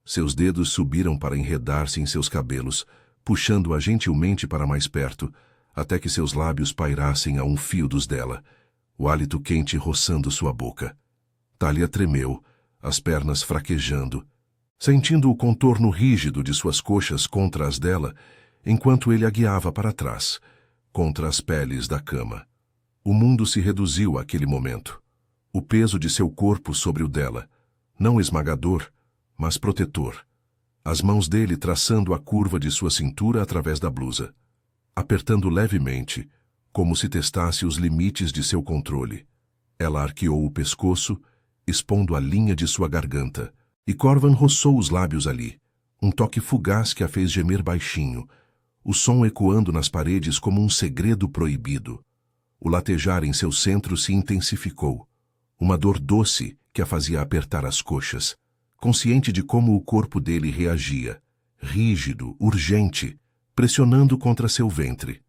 Seus dedos subiram para enredar-se em seus cabelos, puxando-a gentilmente para mais perto, até que seus lábios pairassem a um fio dos dela, o hálito quente roçando sua boca. Talia tremeu, as pernas fraquejando, sentindo o contorno rígido de suas coxas contra as dela, enquanto ele a guiava para trás, contra as peles da cama. O mundo se reduziu àquele momento. O peso de seu corpo sobre o dela, não esmagador, mas protetor. As mãos dele traçando a curva de sua cintura através da blusa, apertando levemente, como se testasse os limites de seu controle. Ela arqueou o pescoço, expondo a linha de sua garganta, e Corvan roçou os lábios ali, um toque fugaz que a fez gemer baixinho, o som ecoando nas paredes como um segredo proibido. O latejar em seu centro se intensificou, uma dor doce que a fazia apertar as coxas, consciente de como o corpo dele reagia, rígido, urgente, pressionando contra seu ventre.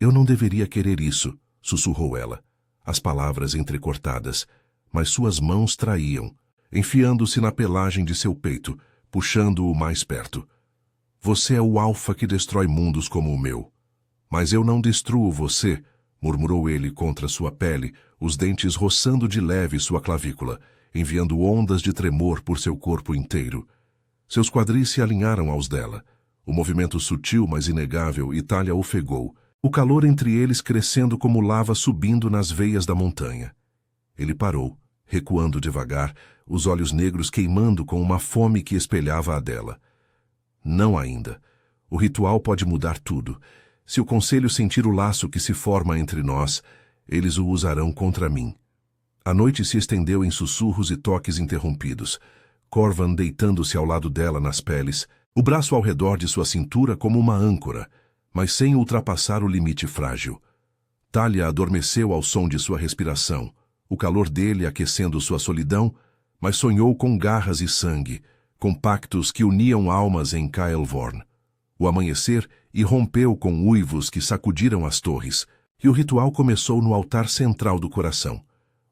Eu não deveria querer isso, sussurrou ela, as palavras entrecortadas, mas suas mãos traíam, enfiando-se na pelagem de seu peito, puxando-o mais perto. Você é o alfa que destrói mundos como o meu. Mas eu não destruo você, murmurou ele contra sua pele, os dentes roçando de leve sua clavícula, enviando ondas de tremor por seu corpo inteiro. Seus quadris se alinharam aos dela. O movimento sutil, mas inegável, e Talia ofegou, o calor entre eles crescendo como lava subindo nas veias da montanha. Ele parou, recuando devagar, os olhos negros queimando com uma fome que espelhava a dela. Não ainda. O ritual pode mudar tudo. Se o conselho sentir o laço que se forma entre nós, eles o usarão contra mim. A noite se estendeu em sussurros e toques interrompidos. Corvan deitando-se ao lado dela nas peles, o braço ao redor de sua cintura como uma âncora, mas sem ultrapassar o limite frágil. Thalia adormeceu ao som de sua respiração, o calor dele aquecendo sua solidão, mas sonhou com garras e sangue, com pactos que uniam almas em Caelvorn. O amanhecer irrompeu com uivos que sacudiram as torres, e o ritual começou no altar central do coração,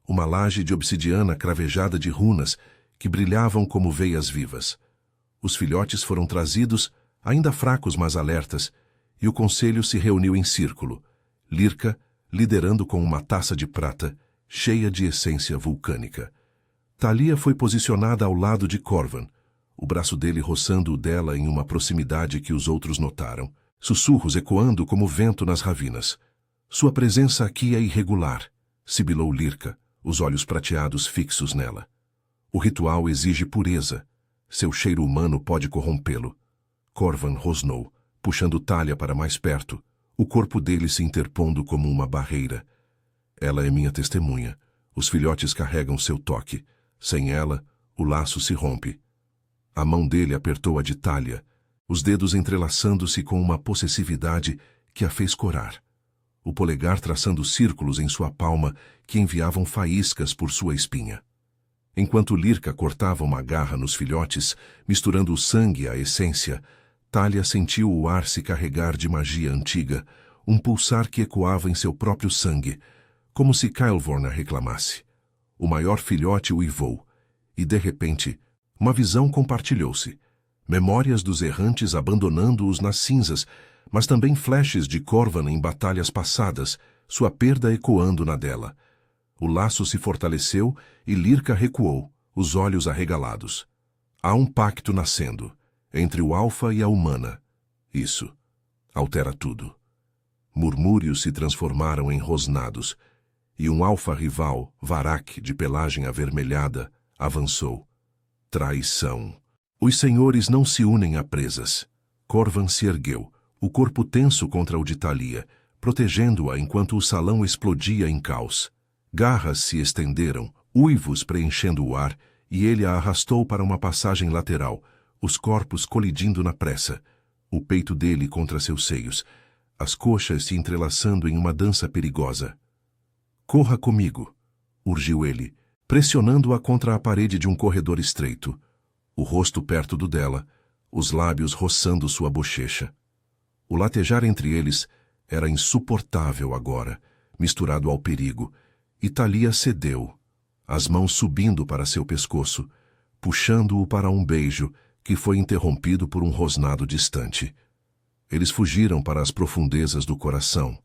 uma laje de obsidiana cravejada de runas que brilhavam como veias vivas. Os filhotes foram trazidos, ainda fracos mas alertas, e o conselho se reuniu em círculo, Lirka liderando com uma taça de prata, cheia de essência vulcânica. Thalia foi posicionada ao lado de Corvan, o braço dele roçando o dela em uma proximidade que os outros notaram, sussurros ecoando como vento nas ravinas. Sua presença aqui é irregular, sibilou Lirka, os olhos prateados fixos nela. O ritual exige pureza. Seu cheiro humano pode corrompê-lo. Corvan rosnou, puxando Thalia para mais perto, o corpo dele se interpondo como uma barreira. Ela é minha testemunha. Os filhotes carregam seu toque. Sem ela, o laço se rompe. A mão dele apertou a de Thalia, os dedos entrelaçando-se com uma possessividade que a fez corar. O polegar traçando círculos em sua palma que enviavam faíscas por sua espinha. Enquanto Lirka cortava uma garra nos filhotes, misturando o sangue à essência, Thalia sentiu o ar se carregar de magia antiga, um pulsar que ecoava em seu próprio sangue, como se Caelvorn a reclamasse. O maior filhote uivou, e de repente, uma visão compartilhou-se. Memórias dos errantes abandonando-os nas cinzas, mas também flashes de Corvan em batalhas passadas, sua perda ecoando na dela. O laço se fortaleceu e Lirka recuou, os olhos arregalados. Há um pacto nascendo, entre o alfa e a humana. Isso altera tudo. Murmúrios se transformaram em rosnados, e um alfa rival, Varrak, de pelagem avermelhada, avançou. Traição. Os senhores não se unem a presas. Corvan se ergueu, o corpo tenso contra o de Thalia, protegendo-a enquanto o salão explodia em caos. Garras se estenderam, uivos preenchendo o ar, e ele a arrastou para uma passagem lateral, os corpos colidindo na pressa, o peito dele contra seus seios, as coxas se entrelaçando em uma dança perigosa. Corra comigo, urgiu ele, pressionando-a contra a parede de um corredor estreito, o rosto perto do dela, os lábios roçando sua bochecha. O latejar entre eles era insuportável agora, misturado ao perigo, e Thalia cedeu, as mãos subindo para seu pescoço, puxando-o para um beijo que foi interrompido por um rosnado distante. Eles fugiram para as profundezas do coração,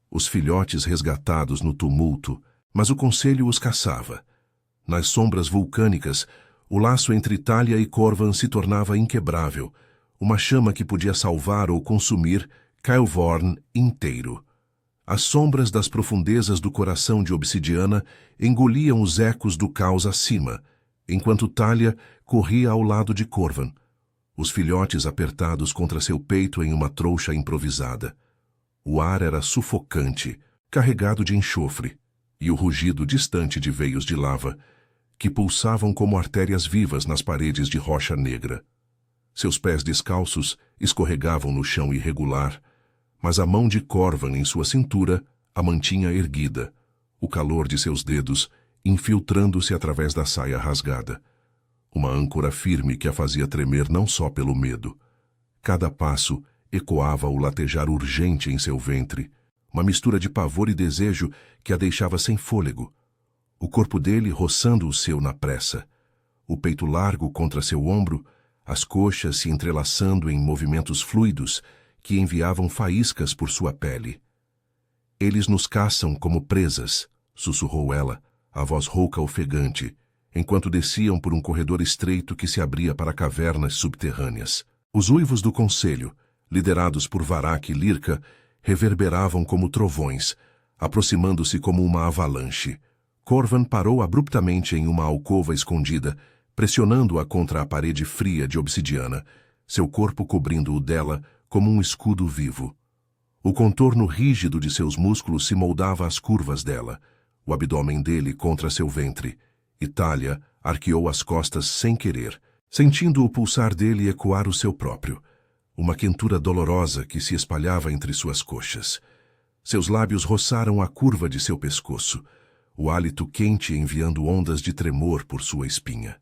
os filhotes resgatados no tumulto, mas o conselho os caçava. Nas sombras vulcânicas, o laço entre Thalia e Corvan se tornava inquebrável, uma chama que podia salvar ou consumir Caelvorn inteiro. As sombras das profundezas do coração de obsidiana engoliam os ecos do caos acima, enquanto Thalia corria ao lado de Corvan, os filhotes apertados contra seu peito em uma trouxa improvisada. O ar era sufocante, carregado de enxofre, e o rugido distante de veios de lava, que pulsavam como artérias vivas nas paredes de rocha negra. Seus pés descalços escorregavam no chão irregular, mas a mão de Corvan em sua cintura a mantinha erguida, o calor de seus dedos infiltrando-se através da saia rasgada. Uma âncora firme que a fazia tremer não só pelo medo. Cada passo ecoava o latejar urgente em seu ventre, uma mistura de pavor e desejo que a deixava sem fôlego. O corpo dele roçando o seu na pressa, o peito largo contra seu ombro, as coxas se entrelaçando em movimentos fluidos que enviavam faíscas por sua pele. Eles nos caçam como presas, sussurrou ela, a voz rouca ofegante, enquanto desciam por um corredor estreito que se abria para cavernas subterrâneas. Os uivos do conselho, liderados por Varrak e Lirka, reverberavam como trovões, aproximando-se como uma avalanche. Corvan parou abruptamente em uma alcova escondida, pressionando-a contra a parede fria de obsidiana, seu corpo cobrindo o dela como um escudo vivo. O contorno rígido de seus músculos se moldava às curvas dela, o abdômen dele contra seu ventre, e Thalia arqueou as costas sem querer, sentindo o pulsar dele ecoar o seu próprio. uma quentura dolorosa que se espalhava entre suas coxas. Seus lábios roçaram a curva de seu pescoço, o hálito quente enviando ondas de tremor por sua espinha.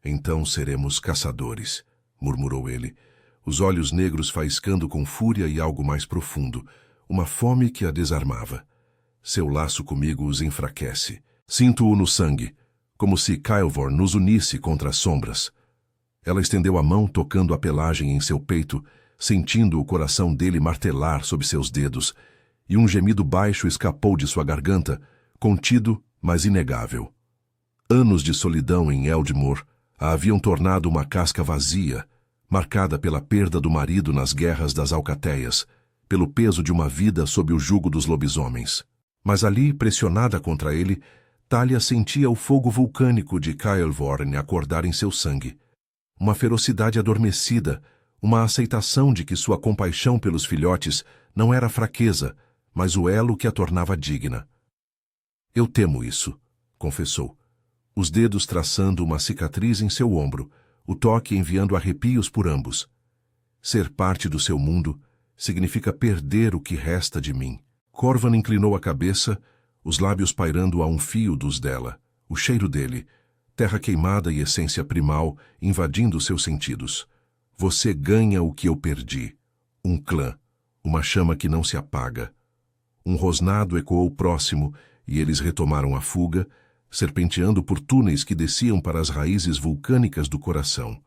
Então seremos caçadores, murmurou ele, os olhos negros faiscando com fúria e algo mais profundo, uma fome que a desarmava. Seu laço comigo os enfraquece. Sinto-o no sangue, como se Kylvorn nos unisse contra as sombras. Ela estendeu a mão tocando a pelagem em seu peito, sentindo o coração dele martelar sob seus dedos, e um gemido baixo escapou de sua garganta, contido, mas inegável. Anos de solidão em Eldmore a haviam tornado uma casca vazia, marcada pela perda do marido nas guerras das Alcateias, pelo peso de uma vida sob o jugo dos lobisomens. Mas ali, pressionada contra ele, Thalia sentia o fogo vulcânico de Kylvorn acordar em seu sangue. Uma ferocidade adormecida, uma aceitação de que sua compaixão pelos filhotes não era fraqueza, mas o elo que a tornava digna. Eu temo isso, confessou, os dedos traçando uma cicatriz em seu ombro, o toque enviando arrepios por ambos. Ser parte do seu mundo significa perder o que resta de mim. Corvan inclinou a cabeça, os lábios pairando a um fio dos dela, o cheiro dele, terra queimada e essência primal invadindo seus sentidos. Você ganha o que eu perdi. Um clã, uma chama que não se apaga. Um rosnado ecoou próximo e eles retomaram a fuga, serpenteando por túneis que desciam para as raízes vulcânicas do coração.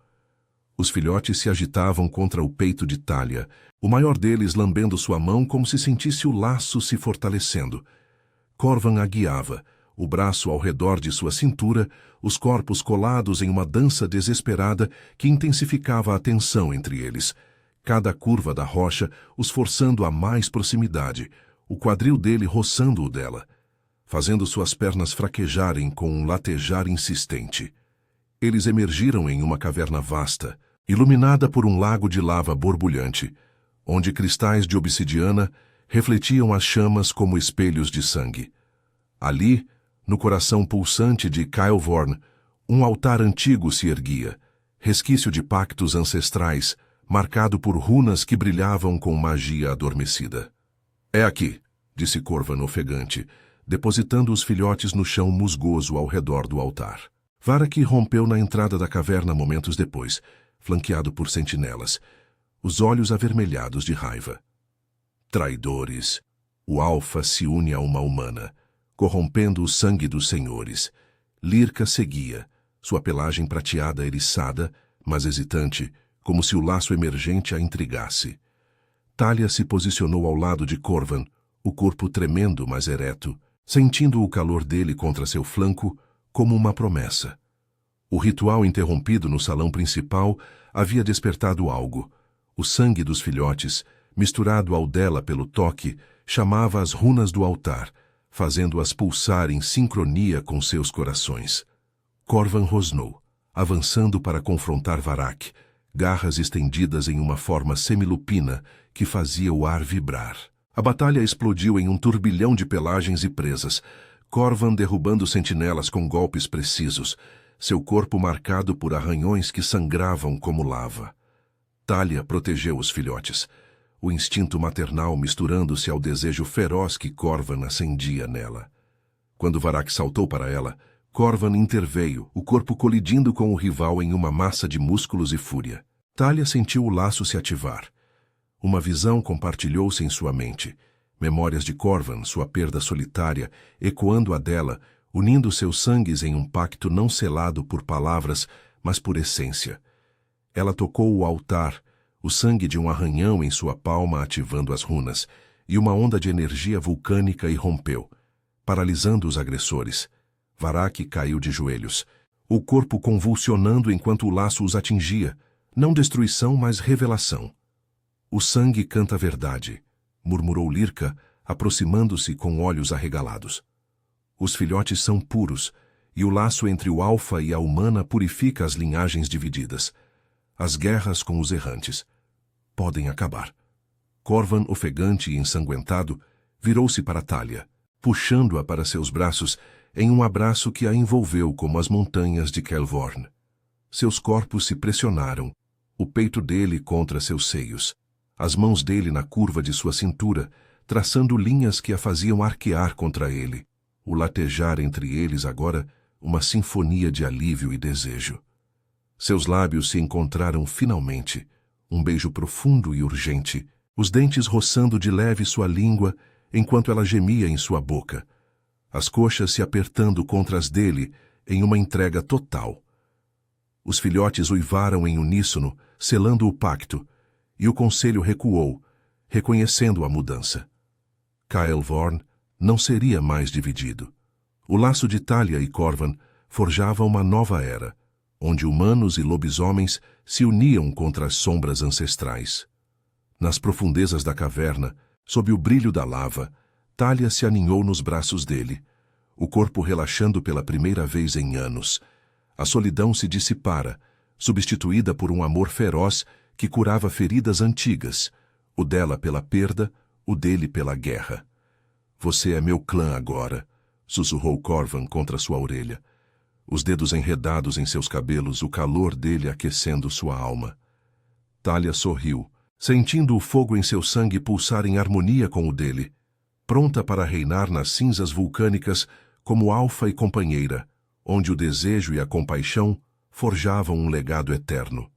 Os filhotes se agitavam contra o peito de Thalia, o maior deles lambendo sua mão como se sentisse o laço se fortalecendo. Corvan a guiava, o braço ao redor de sua cintura, os corpos colados em uma dança desesperada que intensificava a tensão entre eles. Cada curva da rocha os forçando a mais proximidade, o quadril dele roçando o dela, fazendo suas pernas fraquejarem com um latejar insistente. Eles emergiram em uma caverna vasta, iluminada por um lago de lava borbulhante, onde cristais de obsidiana refletiam as chamas como espelhos de sangue. Ali, no coração pulsante de Kylvorn, um altar antigo se erguia, resquício de pactos ancestrais, marcado por runas que brilhavam com magia adormecida. É aqui, disse Corvan ofegante, depositando os filhotes no chão musgoso ao redor do altar. Varrak rompeu na entrada da caverna momentos depois, flanqueado por sentinelas, os olhos avermelhados de raiva. Traidores! O Alfa se une a uma humana, corrompendo o sangue dos senhores. Lyrka seguia, sua pelagem prateada eriçada, mas hesitante, como se o laço emergente a intrigasse. Thalia se posicionou ao lado de Corvan, o corpo tremendo, mas ereto, sentindo o calor dele contra seu flanco como uma promessa. O ritual interrompido no salão principal havia despertado algo. O sangue dos filhotes, misturado ao dela pelo toque, chamava as runas do altar, fazendo-as pulsar em sincronia com seus corações. Corvan rosnou, avançando para confrontar Varrak, garras estendidas em uma forma semilupina que fazia o ar vibrar. A batalha explodiu em um turbilhão de pelagens e presas, Corvan derrubando sentinelas com golpes precisos, seu corpo marcado por arranhões que sangravam como lava. Thalia protegeu os filhotes, o instinto maternal misturando-se ao desejo feroz que Corvan acendia nela. Quando Varrak saltou para ela, Corvan interveio, o corpo colidindo com o rival em uma massa de músculos e fúria. Thalia sentiu o laço se ativar. Uma visão compartilhou-se em sua mente. Memórias de Corvan, sua perda solitária, ecoando a dela, unindo seus sangues em um pacto não selado por palavras, mas por essência. Ela tocou o altar, o sangue de um arranhão em sua palma ativando as runas, e uma onda de energia vulcânica irrompeu, paralisando os agressores. Varrak caiu de joelhos, o corpo convulsionando enquanto o laço os atingia, não destruição, mas revelação. O sangue canta a verdade, murmurou Lyrka, aproximando-se com olhos arregalados. Os filhotes são puros, e o laço entre o alfa e a humana purifica as linhagens divididas. As guerras com os errantes podem acabar. Corvan, ofegante e ensanguentado, virou-se para Thalia, puxando-a para seus braços em um abraço que a envolveu como as montanhas de Kylvorn. Seus corpos se pressionaram, o peito dele contra seus seios, as mãos dele na curva de sua cintura, traçando linhas que a faziam arquear contra ele, o latejar entre eles agora uma sinfonia de alívio e desejo. Seus lábios se encontraram finalmente, um beijo profundo e urgente, os dentes roçando de leve sua língua enquanto ela gemia em sua boca, as coxas se apertando contra as dele em uma entrega total. Os filhotes uivaram em uníssono, selando o pacto, e o conselho recuou, reconhecendo a mudança. Kael'Vorn não seria mais dividido. O laço de Thalia e Corvan forjava uma nova era, onde humanos e lobisomens se uniam contra as sombras ancestrais. Nas profundezas da caverna, sob o brilho da lava, Thalia se aninhou nos braços dele, o corpo relaxando pela primeira vez em anos. A solidão se dissipara, substituída por um amor feroz que curava feridas antigas, o dela pela perda, o dele pela guerra. Você é meu clã agora, sussurrou Corvan contra sua orelha, os dedos enredados em seus cabelos, o calor dele aquecendo sua alma. Thalia sorriu, sentindo o fogo em seu sangue pulsar em harmonia com o dele, pronta para reinar nas cinzas vulcânicas como alfa e companheira, onde o desejo e a compaixão forjavam um legado eterno.